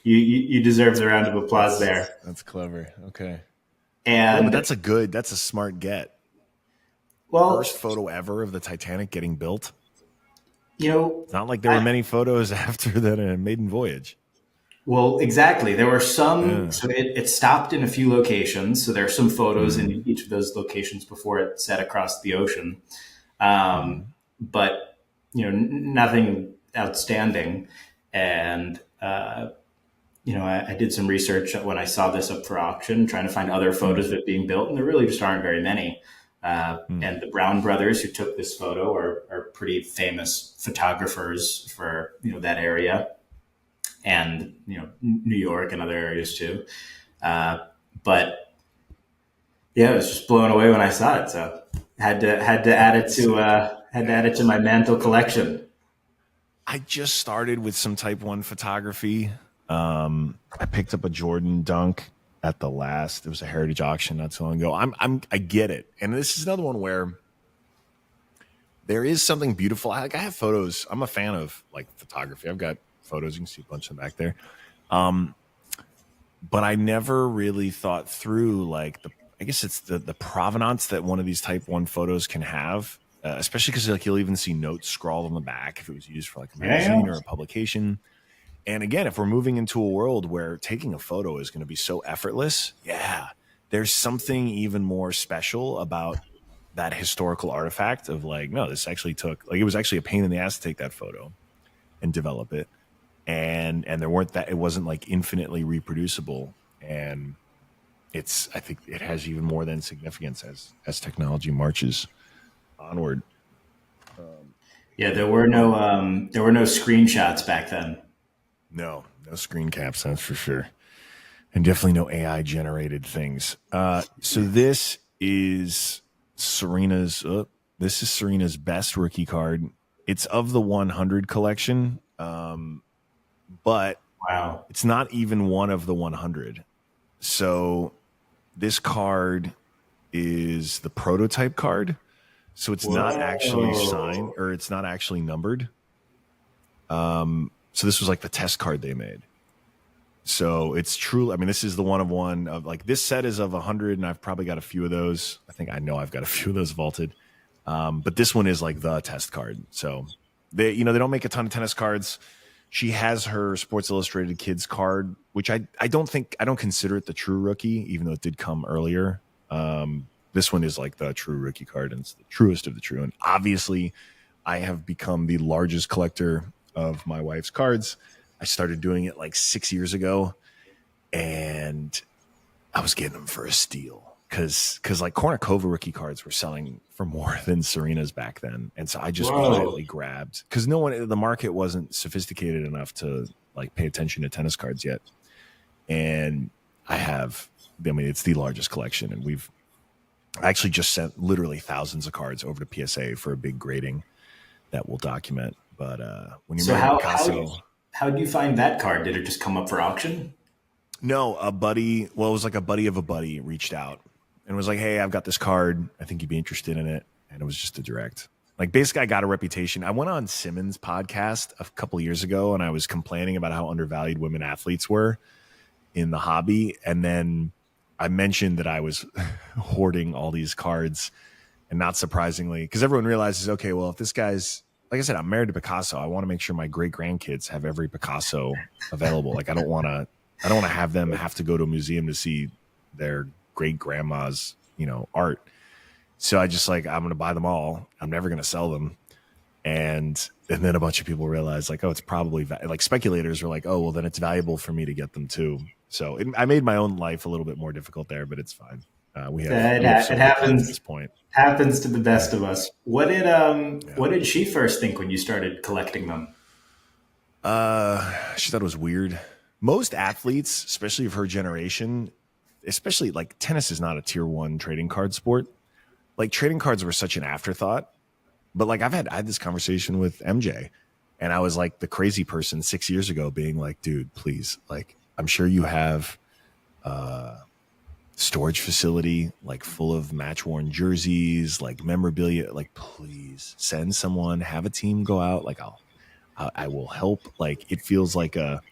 You deserve the round of applause there. That's clever. Okay. And but that's a smart get. Well, first photo ever of the Titanic getting built. It's not like there were many photos after that maiden voyage. Well, exactly. There were some, so it stopped in a few locations. So there are some photos in each of those locations before it set across the ocean. But, nothing outstanding. And, I did some research when I saw this up for auction, trying to find other photos of it being built, and there really just aren't very many. And the Brown brothers who took this photo are pretty famous photographers for, that area. And New York and other areas too, but yeah, I was just blown away when I saw it. So had to add it to my Mantel collection. I just started with some Type 1 photography. I picked up a Jordan Dunk at it was a heritage auction not too long ago. I get it, and this is another one where there is something beautiful. I have photos. I'm a fan of photography. I've got photos. You can see a bunch of them back there. But I never really thought through I guess it's the provenance that one of these Type 1 photos can have, especially because you'll even see notes scrawled on the back if it was used for a magazine or a publication. And again, if we're moving into a world where taking a photo is going to be so effortless, there's something even more special about that historical artifact of no, this actually took it was actually a pain in the ass to take that photo and develop it. And there weren't it wasn't infinitely reproducible. And I think it has even more than significance as technology marches onward. There were no screenshots back then. No screen caps, that's for sure. And definitely no AI generated things. So this is Serena's best rookie card. It's of the 100 collection. But wow, it's not even one of the 100. So this card is the prototype card. So it's not actually signed, or it's not actually numbered. So this was the test card they made. So it's true. I mean, this is the one of one of this set is of 100, and I've probably got a few of those. I know I've got a few of those vaulted. But this one is the test card. So they don't make a ton of tennis cards. She has her Sports Illustrated Kids card, which I don't consider it the true rookie, even though it did come earlier. This one is the true rookie card, and it's the truest of the true. And obviously, I have become the largest collector of my wife's cards. I started doing it 6 years ago, and I was getting them for a steal. Because Kornikova rookie cards were selling for more than Serena's back then, and so I just quietly grabbed because the market wasn't sophisticated enough to pay attention to tennis cards yet. And it's the largest collection, and we've actually just sent literally thousands of cards over to PSA for a big grading that we'll document. But when you're Picasso, how did you find that card? Did it just come up for auction? No, a buddy. Well, it was a buddy of a buddy reached out and was like, "Hey, I've got this card. I think you'd be interested in it." And it was just a direct. Basically, I got a reputation. I went on Simmons' podcast a couple years ago, and I was complaining about how undervalued women athletes were in the hobby. And then I mentioned that I was hoarding all these cards, and not surprisingly, because everyone realizes, okay, well, if this guy's like I said, I'm married to Picasso. I want to make sure my great grandkids have every Picasso available. I don't want to have them have to go to a museum to see their great grandma's, art. So I just I'm going to buy them all. I'm never going to sell them. And then a bunch of people realized oh, it's probably speculators were oh, well, then it's valuable for me to get them too. So I made my own life a little bit more difficult there, but it's fine. It happens at this point. Happens to the best of us. What did she first think when you started collecting them? She thought it was weird. Most athletes, especially of her generation, especially tennis is not a tier 1 trading card sport. Trading cards were such an afterthought. But I had this conversation with MJ, and I was the crazy person 6 years ago being dude, please, I'm sure you have storage facility full of match-worn jerseys, memorabilia, please send someone, have a team go out, I will help. It feels like a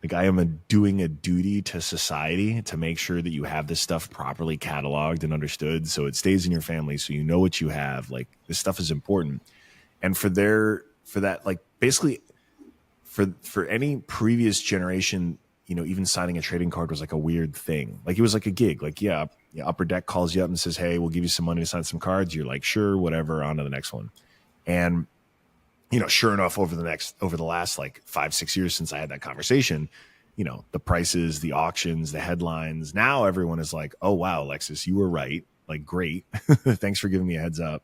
Like I am doing a duty to society to make sure that you have this stuff properly cataloged and understood, so it stays in your family, so you know what you have. Like this stuff is important, and for that, like basically for any previous generation, even signing a trading card was like a weird thing. Like it was like a gig. Like yeah, Upper Deck calls you up and says, "Hey, we'll give you some money to sign some cards." You're like, "Sure, whatever." On to the next one, and sure enough, over the last like 5-6 years since I had that conversation, the prices, the auctions, the headlines, now everyone is like, oh wow, Alexis, you were right. Like, great. Thanks for giving me a heads up.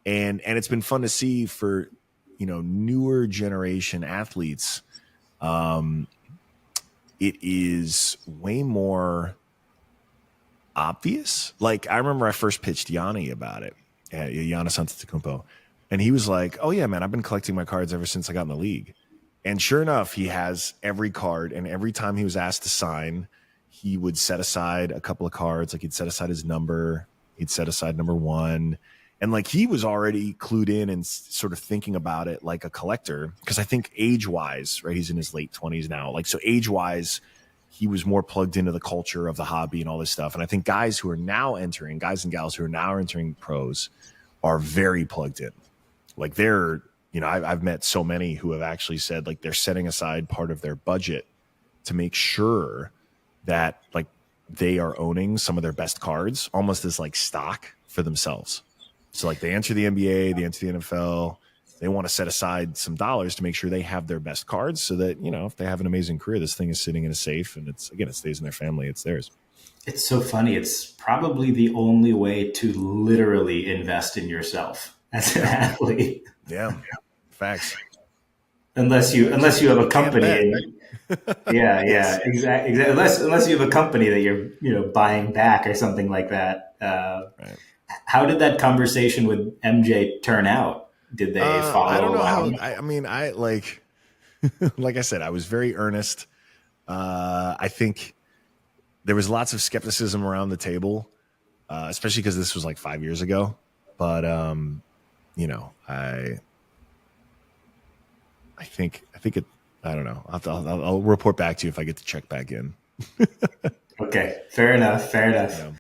And it's been fun to see for, newer generation athletes. Um, it is way more obvious. Like I remember I first pitched Yanni about it, Giannis Antetokounmpo, and he was like, "Oh yeah, man, I've been collecting my cards ever since I got in the league." And sure enough, he has every card, and every time he was asked to sign, he would set aside a couple of cards. Like he'd set aside his number, he'd set aside number one, and like he was already clued in and sort of thinking about it like a collector. Because I think age wise, right, he's in his late 20s now. Like so, age wise, he was more plugged into the culture of the hobby and all this stuff. And I think guys and gals who are now entering pros are very plugged in. Like they're, I've met so many who have actually said like they're setting aside part of their budget to make sure that like they are owning some of their best cards almost as like stock for themselves. So like they enter the NBA, they enter the NFL, they want to set aside some dollars to make sure they have their best cards so that, if they have an amazing career, this thing is sitting in a safe and it stays in their family. It's theirs. It's so funny. It's probably the only way to literally invest in yourself as an athlete. Yeah. Facts. Unless you have a company bet. and yeah, exactly. Unless you have a company that you're buying back or something like that. Right. How did that conversation with MJ turn out? Did they follow I don't know along? how. I mean, I like, like I said, I was very earnest. I think there was lots of skepticism around the table, especially because this was like 5 years ago. But I think it. I don't know. I'll report back to you if I get to check back in. Okay, fair enough. Fair enough. Yeah.